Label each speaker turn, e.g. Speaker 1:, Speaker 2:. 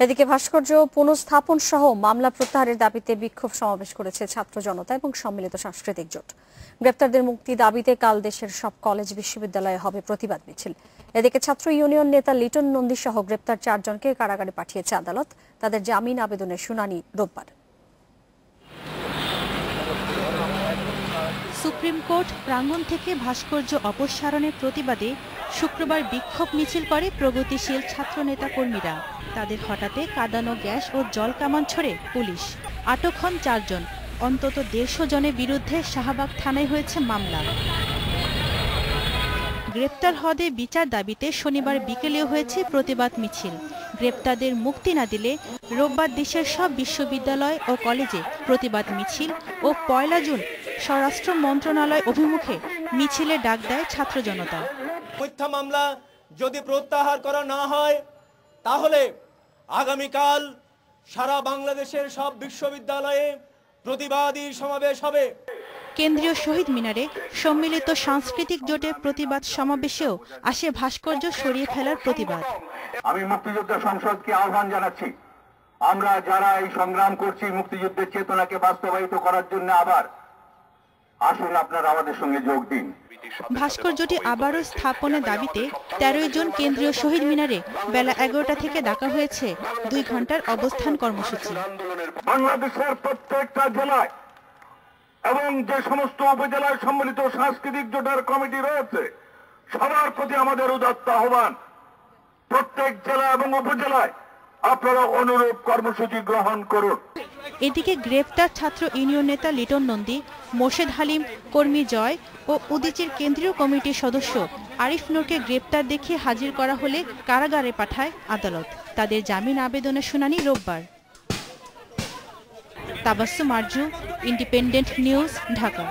Speaker 1: এদিকে ভাস্কর্য পুনঃস্থাপন সহ মামলা প্রত্যাহারের দাবিতে বিক্ষোভ সমাবেশ করেছে ছাত্র জনতা এবং সম্মিলিত সাংস্কৃতিক জোট। গ্রেপ্তারদের মুক্তি দাবিতে কাল দেশের সব কলেজ বিশ্ববিদ্যালয়ে হবে প্রতিবাদ মিছিল। এদিকে ছাত্র ইউনিয়ন নেতা লিটন নন্দী সহ গ্রেপ্তার 4 জনকে কারাগারে পাঠিয়েছে আদালত। তাদের জামিন আবেদনের শুনানি রোববার।
Speaker 2: সুপ্রিম কোর্ট প্রাঙ্গণ থেকে ভাস্কর্য অপসারণের প্রতিবাদে শুক্রবার বিক্ষোভ মিছিল করে প্রগতিশীল ছাত্র নেতা কর্মীরা। তাদের হঠাতে কাঁদানো গ্যাস ও জল কামান ছড়ে পুলিশ। আটক হন 4 জন। অন্তত 150 জনের বিরুদ্ধে শাহবাগ থানায় হয়েছে মামলা। গ্রেপ্তার হদে বিচার দাবিতে শনিবার বিকেলেও হয়েছে প্রতিবাদ মিছিল। গ্রেপ্তারদের মুক্তি না দিলে রোববার দেশের সব বিশ্ববিদ্যালয় ও কলেজে প্রতিবাদ মিছিল ও 1 জুন স্বরাষ্ট্র মন্ত্রণালয় অভিমুখে মিছিলে ডাক দেয় ছাত্র জনতা।
Speaker 3: মিথ্যা মামলা যদি প্রত্যাহার করা না হয় তাহলে আগামীকাল সারা বাংলাদেশের সব বিশ্ববিদ্যালয়ে প্রতিবাদী সমাবেশ হবে।
Speaker 2: কেন্দ্রীয় শহীদ মিনারে সম্মিলিত সাংস্কৃতিক জোটের প্রতিবাদ সমাবেশেও আসে ভাস্কর্য সরিয়ে ফেলার প্রতিবাদ।
Speaker 4: আমি মুক্তিযোদ্ধা সংসদকে আহ্বান জানাচ্ছি, আমরা যারা এই সংগ্রাম করছি মুক্তিযুদ্ধের চেতনাকে বাস্তবায়িত করার জন্য আবার আসুন আপনারা আমাদের সঙ্গে যোগ দিন।
Speaker 2: ভাস্কর্যটি আবারও স্থাপনের দাবিতে 13 জন কেন্দ্রীয় শহীদ মিনারে বেলা 11টা থেকে ডাকা হয়েছে 2 ঘন্টার অবস্থান কর্মসূচি।
Speaker 4: বাংলাদেশের প্রত্যেকটা জেলায় এবং যে সমস্ত উপজেলায় সম্মিলিত সাংস্কৃতিক জোটের কমিটি রয়েছে সবার প্রতি আমাদের উদাত্ত আহ্বান, প্রত্যেক জেলা এবং উপজেলায় আপনারা অনুরূপ কর্মসূচি গ্রহণ করুন।
Speaker 2: এদিকে গ্রেপ্তার ছাত্র ইউনিয়ন নেতা লিটন নন্দী, মোর্শেদ হালিম, কর্মী জয় ও উদীচীর কেন্দ্রীয় কমিটির সদস্য আরিফ নূরকে গ্রেপ্তার দেখিয়ে হাজির করা হলে কারাগারে পাঠায় আদালত। তাদের জামিন আবেদনের শুনানি রোববার। Tabassum Arju, Independent News, Dhaka.